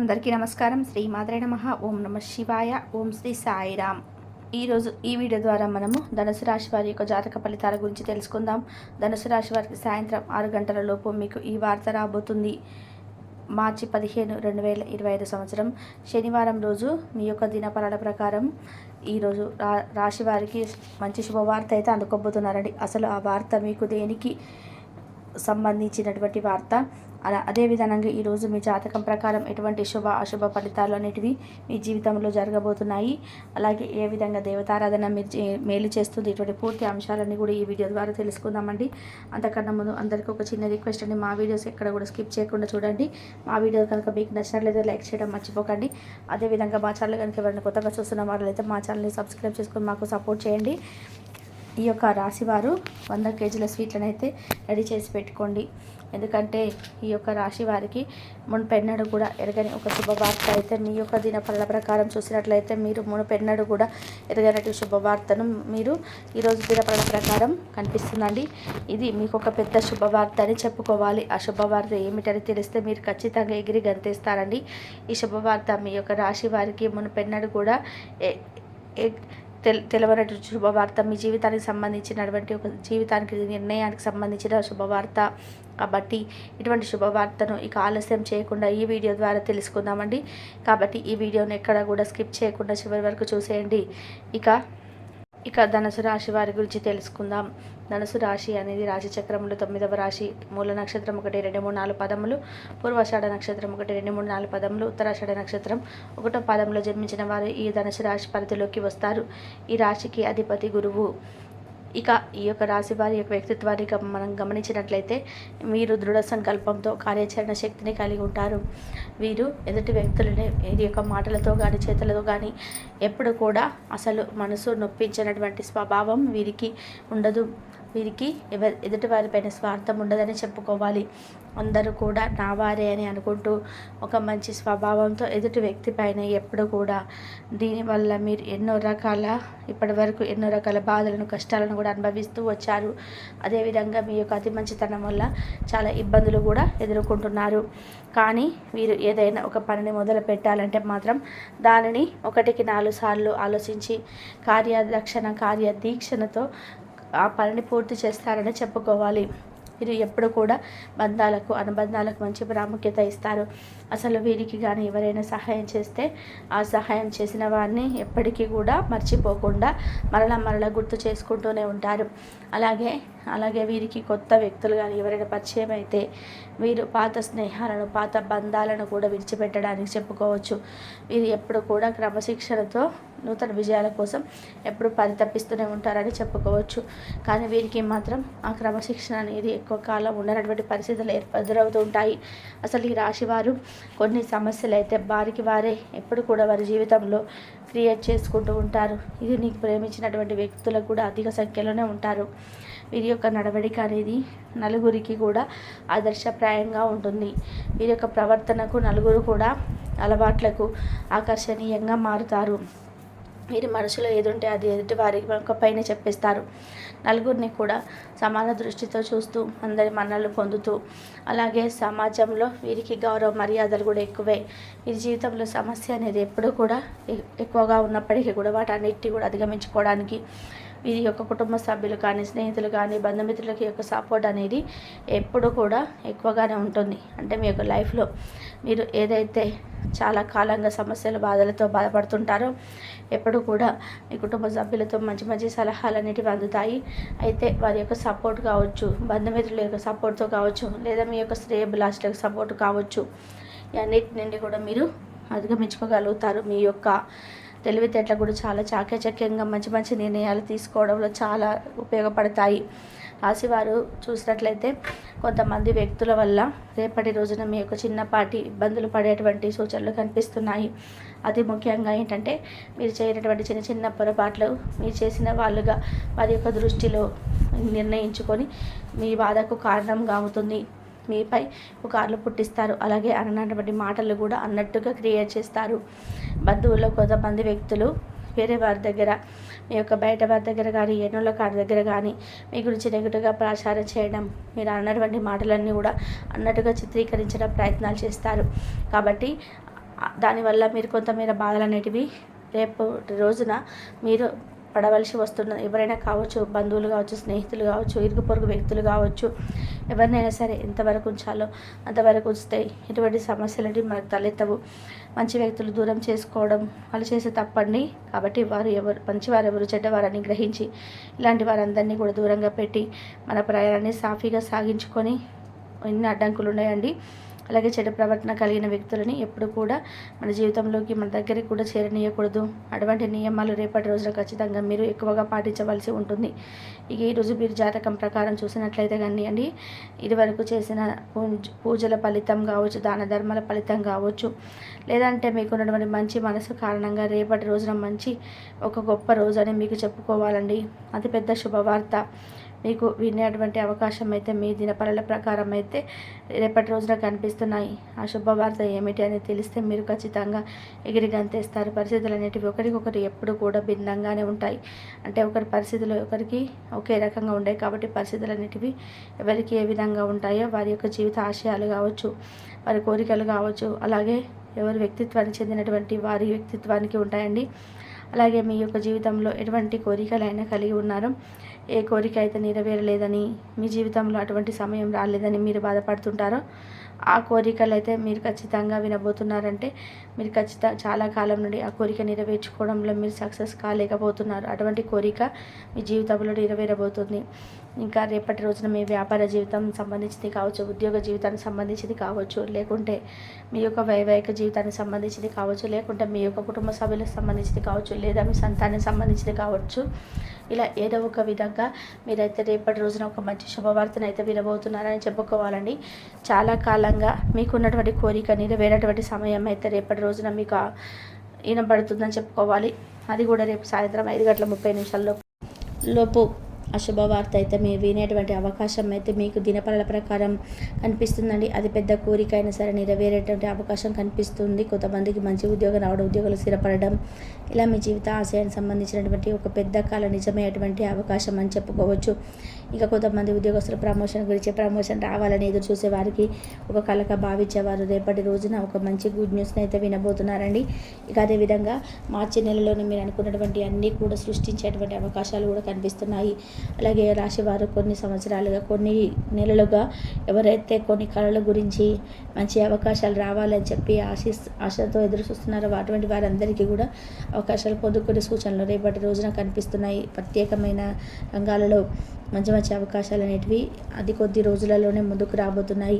అందరికీ నమస్కారం. శ్రీ మాత్రే నమః. ఓం నమ శివాయ. ఓం శ్రీ సాయిరామ్. ఈరోజు ఈ వీడియో ద్వారా మనము ధనుసు రాశి వారి యొక్క జాతక ఫలితాల గురించి తెలుసుకుందాం. ధనుసు రాశి వారికి సాయంత్రం 6 గంటల లోపు మీకు ఈ వార్త రాబోతుంది. మార్చి 15, 2025 సంవత్సరం శనివారం రోజు మీ యొక్క దినఫలాల ప్రకారం ఈరోజు రాశి వారికి మంచి శుభవార్త అయితే అందుకోబోతున్నారండి. అసలు ఆ వార్త మీకు దేనికి సంబంధించినటువంటి వార్త, అదేవిధంగా ఈరోజు మీ జాతకం ప్రకారం ఎటువంటి శుభ అశుభ ఫలితాలు అనేటివి మీ జీవితంలో జరగబోతున్నాయి, అలాగే ఏ విధంగా దేవతారాధన మీరు మేలు చేస్తుంది, ఇటువంటి పూర్తి అంశాలన్నీ కూడా ఈ వీడియో ద్వారా తెలుసుకుందామండి. అంతకన్నా ముందు అందరికీ ఒక చిన్న రిక్వెస్ట్ అండి, మా వీడియోస్ ఎక్కడ కూడా స్కిప్ చేయకుండా చూడండి. మా వీడియో కనుక మీకు నచ్చినట్లయితే లైక్ చేయడం మర్చిపోకండి. అదేవిధంగా మా ఛానల్ కనుక ఎవరైనా కొత్తగా చూస్తున్న వాళ్ళైతే మా ఛానల్ని సబ్స్క్రైబ్ చేసుకొని మాకు సపోర్ట్ చేయండి. ఈ యొక్క రాశివారు 100 కేజీల స్వీట్లను అయితే రెడీ చేసి పెట్టుకోండి. ఎందుకంటే ఈ యొక్క రాశి వారికి మునుపెన్నడు కూడా ఎరగని ఒక శుభవార్త అయితే మీ యొక్క దినఫలాల ప్రకారం చూసినట్లయితే మీరు మునుపెన్నడు కూడా ఎరగనట్టు శుభవార్తను మీరు ఈరోజు దినఫలాల ప్రకారం కనిపిస్తుందండి. ఇది మీకు ఒక పెద్ద శుభవార్త అని చెప్పుకోవాలి. ఆ శుభవార్త ఏమిటని తెలిస్తే మీరు ఖచ్చితంగా ఎగిరి గంతేస్తారండి. ఈ శుభవార్త మీ యొక్క రాశి వారికి మునుపెన్నడు కూడా తెలవనటువంటి శుభవార్త, మీ జీవితానికి సంబంధించినటువంటి ఒక జీవితానికి నిర్ణయానికి సంబంధించిన శుభవార్త. కాబట్టి ఇటువంటి శుభవార్తను ఇక ఆలస్యం చేయకుండా ఈ వీడియో ద్వారా తెలుసుకుందామండి. కాబట్టి ఈ వీడియోని ఎక్కడ కూడా స్కిప్ చేయకుండా చివరి వరకు చూసేయండి. ఇక ధనుసు రాశి వారి గురించి తెలుసుకుందాం. ధనుసు రాశి అనేది రాశి చక్రంలో 9వ రాశి. మూల నక్షత్రం 1, 2, 3, 4 పదములు, పూర్వాషాఢ నక్షత్రం 1, 2, 3, 4 పదములు, ఉత్తరాషాఢ నక్షత్రం 1వ పాదంలో జన్మించిన వారు ఈ ధనుసు రాశి పరిధిలోకి వస్తారు. ఈ రాశికి అధిపతి గురువు. ఇక ఈ యొక్క రాశి వారి యొక్క వ్యక్తిత్వాన్ని మనం గమనించినట్లయితే వీరు దృఢ సంకల్పంతో కార్యాచరణ శక్తిని కలిగి ఉంటారు. వీరు ఎదుటి వ్యక్తులని వీరి యొక్క మాటలతో కానీ చేతులతో కానీ ఎప్పుడు కూడా అసలు మనసు నొప్పించినటువంటి స్వభావం వీరికి ఉండదు. వీరికి ఎదుటి వారిపైన స్వార్థం ఉండదని చెప్పుకోవాలి. అందరూ కూడా నా వారే అని అనుకుంటూ ఒక మంచి స్వభావంతో ఎదుటి వ్యక్తి పైన ఎప్పుడు కూడా, దీనివల్ల మీరు ఇప్పటి వరకు ఎన్నో రకాల బాధలను కష్టాలను కూడా అనుభవిస్తూ వచ్చారు. అదేవిధంగా మీ యొక్క అతి మంచితనం వల్ల చాలా ఇబ్బందులు కూడా ఎదుర్కొంటున్నారు. కానీ వీరు ఏదైనా ఒక పనిని మొదలు పెట్టాలంటే మాత్రం దానిని 1కి 4 సార్లు ఆలోచించి కార్యదీక్షణతో ఆ పనిని పూర్తి చేస్తారని చెప్పుకోవాలి. వీరు ఎప్పుడు కూడా అనుబంధాలకు మంచి ప్రాముఖ్యత ఇస్తారు. అసలు వీరికి కానీ ఎవరైనా సహాయం చేస్తే ఆ సహాయం చేసిన వారిని ఎప్పటికీ కూడా మర్చిపోకుండా మరలా గుర్తు చేసుకుంటూనే ఉంటారు. అలాగే వీరికి కొత్త వ్యక్తులు కానీ ఎవరైనా పరిచయం అయితే వీరు పాత స్నేహాలను, పాత బంధాలను కూడా విడిచిపెట్టడానికి చెప్పుకోవచ్చు. వీరు ఎప్పుడు కూడా క్రమశిక్షణతో నూతన విజయాల కోసం ఎప్పుడు పరితపిస్తూనే ఉంటారని చెప్పుకోవచ్చు. కానీ వీరికి మాత్రం ఆ క్రమశిక్షణ అనేది ఎక్కువ కాలం ఉండనటువంటి పరిస్థితులు ఎదురవుతూ ఉంటాయి. అసలు ఈ రాశివారు కొన్ని సమస్యలు అయితే వారికి వారే ఎప్పుడు కూడా వారి జీవితంలో క్రియేట్ చేసుకుంటూ ఉంటారు. ఇది నీకు ప్రేమించినటువంటి వ్యక్తులకు కూడా అధిక సంఖ్యలోనే ఉంటారు. వీరి యొక్క నడవడిక అనేది నలుగురికి కూడా ఆదర్శప్రాయంగా ఉంటుంది. వీరి యొక్క ప్రవర్తనకు నలుగురు కూడా అలవాట్లకు ఆకర్షణీయంగా మారుతారు. వీరి మనసులో ఏదుంటే అది ఎదుటి వారికి పైన చెప్పేస్తారు. నలుగురిని కూడా సమాన దృష్టితో చూస్తూ అందరి మన్నలు పొందుతూ, అలాగే సమాజంలో వీరికి గౌరవ మర్యాదలు కూడా ఎక్కువే. వీరి జీవితంలో సమస్య అనేది ఎప్పుడూ కూడా ఎక్కువగా ఉన్నప్పటికీ కూడా వాటన్నిటిని కూడా అధిగమించుకోవడానికి వీరి యొక్క కుటుంబ సభ్యులు కానీ, స్నేహితులు కానీ, బంధుమిత్రులకి యొక్క సపోర్ట్ అనేది ఎప్పుడు కూడా ఎక్కువగానే ఉంటుంది. అంటే మీ యొక్క లైఫ్లో మీరు ఏదైతే చాలా కాలంగా సమస్యలు, బాధలతో బాధపడుతుంటారో ఎప్పుడు కూడా మీ కుటుంబ సభ్యులతో మంచి సలహాలు అనేటివి అందుతాయి. అయితే వారి యొక్క సపోర్ట్ కావచ్చు, బంధుమిత్రుల యొక్క సపోర్ట్తో కావచ్చు, లేదా మీ యొక్క శ్రేయభిలాషులకు సపోర్ట్ కావచ్చు, అన్నిటి నుండి కూడా మీరు అధిగమించుకోగలుగుతారు. మీ యొక్క తెలివితేటలు కూడా చాలా చాకచక్యంగా మంచి నిర్ణయాలు తీసుకోవడంలో చాలా ఉపయోగపడతాయి. రాశివారు చూసినట్లయితే కొంతమంది వ్యక్తుల వల్ల రేపటి రోజున మీ యొక్క చిన్నపాటి ఇబ్బందులు పడేటువంటి సూచనలు కనిపిస్తున్నాయి. అతి ముఖ్యంగా ఏంటంటే మీరు చేయనటువంటి చిన్న పొరపాట్లు మీరు చేసిన వాళ్ళుగా వారి యొక్క దృష్టిలో నిర్ణయించుకొని మీ బాధకు కారణంగా అవుతుంది. మీపై పుకార్లు పుట్టిస్తారు. అలాగే అననటువంటి మాటలు కూడా అన్నట్టుగా క్రియేట్ చేస్తారు. బంధువుల్లో కొంతమంది వ్యక్తులు వేరే వారి దగ్గర, మీ యొక్క బయట వారి దగ్గర కానీ, ఎన్నోళ్ళ కారి దగ్గర కానీ మీ గురించి నెగిటివ్గా ప్రచారం చేయడం, మీరు అన్నటువంటి మాటలన్నీ కూడా అన్నట్టుగా చిత్రీకరించడం ప్రయత్నాలు చేస్తారు. కాబట్టి దానివల్ల మీరు కొంతమేర బాధలు అనేటివి రేపు రోజున మీరు పడవలసి వస్తున్న ఎవరైనా కావచ్చు, బంధువులు కావచ్చు, స్నేహితులు కావచ్చు, ఇరుగు పొరుగు వ్యక్తులు కావచ్చు, ఎవరినైనా సరే ఎంతవరకు ఉంచాలో అంతవరకు ఉంచితే ఎటువంటి సమస్యలు మనకు తలెత్తవు. మంచి వ్యక్తులు దూరం చేసుకోవడం వాళ్ళు చేసే తప్పండి. కాబట్టి వారు ఎవరు మంచివారు ఎవరు చెడ్డవారని గ్రహించి ఇలాంటి వారందరినీ కూడా దూరంగా పెట్టి మన ప్రయాణాన్ని సాఫీగా సాగించుకొని, ఎన్ని అడ్డంకులు ఉన్నాయండి. అలాగే చెడు ప్రవర్తన కలిగిన వ్యక్తులని ఎప్పుడు కూడా మన జీవితంలోకి మన దగ్గరికి కూడా చేరనీయకూడదు. అటువంటి నియమాలు రేపటి రోజున ఖచ్చితంగా మీరు ఎక్కువగా పాటించవలసి ఉంటుంది. ఇక ఈరోజు మీరు జాతకం ప్రకారం చూసినట్లయితే కానివ్వండి, ఇదివరకు చేసిన పూజల ఫలితం కావచ్చు, దాన ధర్మాల ఫలితం కావచ్చు, లేదంటే మీకున్నటువంటి మంచి మనసు కారణంగా రేపటి రోజున మంచి ఒక గొప్ప రోజు అని మీకు చెప్పుకోవాలండి. అతిపెద్ద శుభవార్త మీకు వినేటువంటి అవకాశం అయితే మీ దినపరల ప్రకారం అయితే రేపటి రోజున కనిపిస్తున్నాయి. ఆ శుభవార్త ఏమిటి అని తెలిస్తే మీరు ఖచ్చితంగా ఎగిరి గంతేస్తారు. పరిస్థితులు అనేటివి ఒకరికొకరు ఎప్పుడు కూడా భిన్నంగానే ఉంటాయి. అంటే ఒకరి పరిస్థితులు ఒకరికి ఒకే రకంగా ఉంటాయి. కాబట్టి పరిస్థితులు అనేటివి ఎవరికి ఏ విధంగా ఉంటాయో వారి యొక్క జీవిత ఆశయాలు కావచ్చు, వారి కోరికలు కావచ్చు, అలాగే ఎవరి వ్యక్తిత్వానికి చెందినటువంటి వారి వ్యక్తిత్వానికి ఉంటాయండి. అలాగే మీ యొక్క జీవితంలో ఎటువంటి కోరికలైనా కలిగి ఉన్నారో, ఏ కోరిక అయితే నెరవేరలేదని, మీ జీవితంలో అటువంటి సమయం రాలేదని మీరు బాధపడుతుంటారో, ఆ కోరికలు అయితే మీరు ఖచ్చితంగా వినబోతున్నారంటే మీరు చాలా కాలం నుండి ఆ కోరిక నెరవేర్చుకోవడంలో మీరు సక్సెస్ కాలేకపోతున్నారు. అటువంటి కోరిక మీ జీవితంలో నెరవేరబోతుంది. ఇంకా రేపటి రోజున మీ వ్యాపార జీవితం సంబంధించింది కావచ్చు, ఉద్యోగ జీవితానికి సంబంధించింది కావచ్చు, లేకుంటే మీ యొక్క వైవాహిక జీవితానికి సంబంధించింది కావచ్చు, లేకుంటే మీ యొక్క కుటుంబ సభ్యులకు సంబంధించింది కావచ్చు, లేదా మీ సంతానానికి సంబంధించింది కావచ్చు. ఇలా ఏదో ఒక విధంగా మీరైతే రేపటి రోజున ఒక మంచి శుభవార్తను అయితే వినబోతున్నారని చెప్పుకోవాలండి. చాలా కాలంగా మీకున్నటువంటి కోరిక నెరవేరేటువంటి సమయం అయితే రేపటి రోజున మీకు వినబడుతుందని చెప్పుకోవాలి. అది కూడా రేపు సాయంత్రం 5:30 లోపు ఆ శుభవార్త అయితే మీరు వినేటువంటి అవకాశం అయితే మీకు దినపరల ప్రకారం కనిపిస్తుందండి. అది పెద్ద కోరిక అయినా సరే నెరవేరేటువంటి అవకాశం కనిపిస్తుంది. కొంతమందికి మంచి ఉద్యోగం రావడం, ఉద్యోగాలు స్థిరపడడం, ఇలా మీ జీవిత ఆశయానికి సంబంధించినటువంటి ఒక పెద్ద కాల నిజమయ్యేటువంటి అవకాశం అని చెప్పుకోవచ్చు. ఇక కొంతమంది ఉద్యోగస్తుల ప్రమోషన్ గురించి, ప్రమోషన్ రావాలని ఎదురు చూసే వారికి ఒక కలగా భావించేవారు రేపటి రోజున ఒక మంచి గుడ్ న్యూస్ని అయితే వినబోతున్నారండి. ఇక అదేవిధంగా మార్చి నెలలోనే మీరు అనుకున్నటువంటి అన్నీ కూడా సృష్టించేటువంటి అవకాశాలు కూడా కనిపిస్తున్నాయి. అలాగే రాశివారు కొన్ని సంవత్సరాలుగా, కొన్ని నెలలుగా ఎవరైతే కొన్ని కళల గురించి మంచి అవకాశాలు రావాలని చెప్పి ఆశతో ఎదురు చూస్తున్నారో అటువంటి వారందరికీ కూడా అవకాశాలు పొందుకునే సూచనలు రేపటి రోజున కనిపిస్తున్నాయి. ప్రత్యేకమైన రంగాలలో మంచి మంచి అవకాశాలు అనేటివి అది కొద్ది రోజులలోనే ముందుకు రాబోతున్నాయి.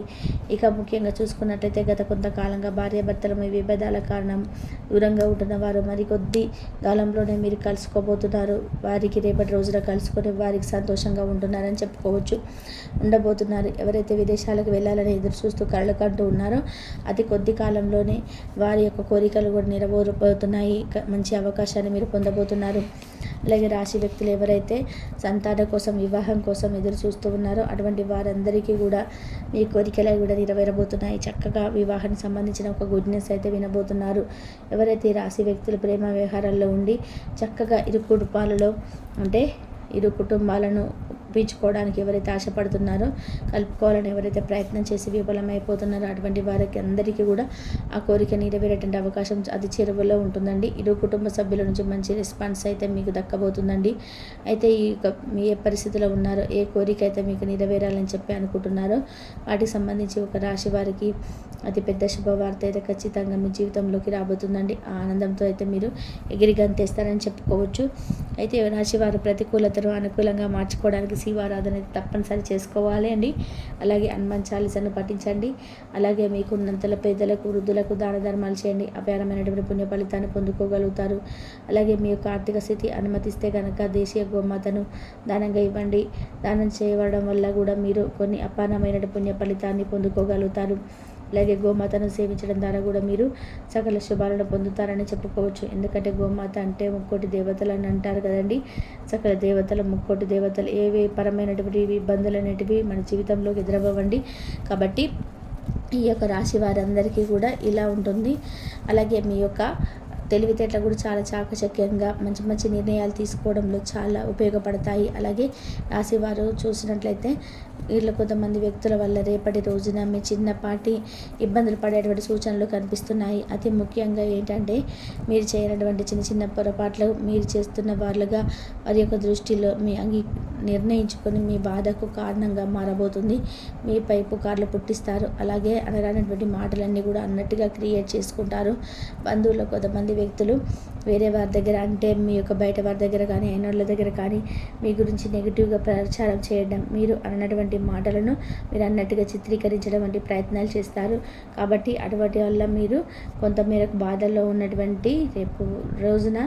ఇక ముఖ్యంగా చూసుకున్నట్లయితే గత కొంతకాలంగా భార్యాభర్తల మీ విభేదాల కారణం దూరంగా ఉంటున్న వారు కొద్ది కాలంలోనే మీరు కలుసుకోబోతున్నారు. వారికి రేపటి రోజున కలుసుకొని వారికి సంతోషంగా ఉంటున్నారని చెప్పుకోవచ్చు, ఉండబోతున్నారు. ఎవరైతే విదేశాలకు వెళ్ళాలని ఎదురు చూస్తూ కళ్ళు కంటూ ఉన్నారో అతి కొద్ది కాలంలోనే వారి యొక్క కోరికలు కూడా నెరవేరబోతున్నాయి. మంచి అవకాశాన్ని మీరు పొందబోతున్నారు. అలాగే రాశి వ్యక్తులు ఎవరైతే సంతానం కోసం, వివాహం కోసం ఎదురు చూస్తూ ఉన్నారో అటువంటి వారందరికీ కూడా మీ కోరికలు కూడా నెరవేరబోతున్నాయి. చక్కగా వివాహానికి సంబంధించిన ఒక గుడ్ న్యూస్ అయితే వినబోతున్నారు. ఎవరైతే రాశి వ్యక్తులు ప్రేమ వ్యవహారాల్లో ఉండి చక్కగా ఇరు కుటుంబాలను ఒప్పించుకోవడానికి ఎవరైతే ఆశపడుతున్నారో, కలుపుకోవాలని ఎవరైతే ప్రయత్నం చేసి విఫలమైపోతున్నారో అటువంటి వారికి అందరికీ కూడా ఆ కోరిక నెరవేరేటువంటి అవకాశం అది చెరువులో ఉంటుందండి. ఇరు కుటుంబ సభ్యుల నుంచి మంచి రెస్పాన్స్ అయితే మీకు దక్కబోతుందండి. అయితే మీ ఏ పరిస్థితిలో ఉన్నారో, ఏ కోరిక అయితే మీకు నెరవేరాలని చెప్పి అనుకుంటున్నారో వాటికి సంబంధించి ఒక రాశి వారికి అతి పెద్ద శుభవార్త అయితే ఖచ్చితంగా మీ జీవితంలోకి రాబోతుందండి. ఆ ఆనందంతో అయితే మీరు ఎగిరి గంతేస్తారని చెప్పుకోవచ్చు. అయితే రాశి వారు ప్రతికూలతను అనుకూలంగా మార్చుకోవడానికి శివారాధన అయితే తప్పనిసరి చేసుకోవాలి అండి. అలాగే హనుమాన్ చాలీసాను పఠించండి. అలాగే మీకున్నంతలో పేదలకు, వృద్ధులకు దాన ధర్మాలు చేయండి. అపారమైనటువంటి పుణ్య ఫలితాన్ని పొందుకోగలుగుతారు. అలాగే మీ యొక్క ఆర్థిక స్థితి అనుమతిస్తే కనుక దేశీయ గోమాతను దానంగా ఇవ్వండి. దానం చేయడం వల్ల కూడా మీరు కొన్ని అపారమైన పుణ్య ఫలితాన్ని పొందుకోగలుగుతారు. అలాగే గోమాతను సేవించడం ద్వారా కూడా మీరు సకల శుభాలను పొందుతారని చెప్పుకోవచ్చు. ఎందుకంటే గోమాత అంటే ముక్కోటి దేవతలు అని అంటారు కదండి. సకల దేవతలు, ముక్కోటి దేవతలు, ఏవి పరమైనటువంటి ఇబ్బందులు అనేటివి మన జీవితంలోకి ఎదురవ్వండి. కాబట్టి ఈ యొక్క రాశి వారందరికీ కూడా ఇలా ఉంటుంది. అలాగే మీ యొక్క తెలివితేటలు కూడా చాలా చాకచక్యంగా మంచి మంచి నిర్ణయాలు తీసుకోవడంలో చాలా ఉపయోగపడతాయి. అలాగే రాశివారు చూసినట్లయితే వీళ్ళు కొంతమంది వ్యక్తుల వల్ల రేపటి రోజున మీ చిన్నపాటి ఇబ్బందులు పడేటువంటి సూచనలు కనిపిస్తున్నాయి. అతి ముఖ్యంగా ఏంటంటే మీరు చేయనటువంటి చిన్న చిన్న పొరపాట్లు మీరు చేస్తున్న వాళ్ళుగా వారి యొక్క దృష్టిలో మీ నిర్ణయించుకొని మీ బాధకు కారణంగా మారబోతుంది. మీపై పుకార్లు పుట్టిస్తారు. అలాగే అనరానటువంటి మాటలన్నీ కూడా అన్నట్టుగా క్రియేట్ చేసుకుంటారు. బంధువుల్లో కొంతమంది వ్యక్తులు వేరే వారి దగ్గర, అంటే మీ యొక్క బయట వారి దగ్గర కానీ అయినోళ్ళ దగ్గర కానీ మీ గురించి నెగిటివ్గా ప్రచారం చేయడం, మీరు అన్నటువంటి మాటలను మీరు అన్నట్టుగా చిత్రీకరించడం వంటి ప్రయత్నాలు చేస్తారు. కాబట్టి అటువంటి వల్ల మీరు కొంతమేరకు బాధల్లో ఉన్నటువంటి రేపు రోజున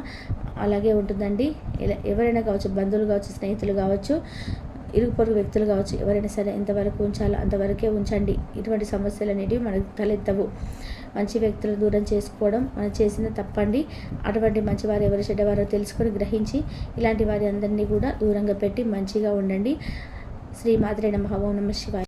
అలాగే ఉంటుందండి. ఎవరైనా కావచ్చు, బంధువులు కావచ్చు, స్నేహితులు కావచ్చు, ఇరుగు పొరుగు వ్యక్తులు కావచ్చు, ఎవరైనా సరే ఎంతవరకు ఉంచాలో అంతవరకే ఉంచండి. ఇటువంటి సమస్యలు అనేటివి మనకు తలెత్తవు. మంచి వ్యక్తులను దూరం చేసుకోవడం మనం చేసిన తప్పండి. అటువంటి మంచివారు ఎవరు చెడ్డవారో తెలుసుకొని గ్రహించి ఇలాంటి వారి అందరినీ కూడా దూరంగా పెట్టి మంచిగా ఉండండి. శ్రీమాత్రే నమః. ఓం నమః శివాయ.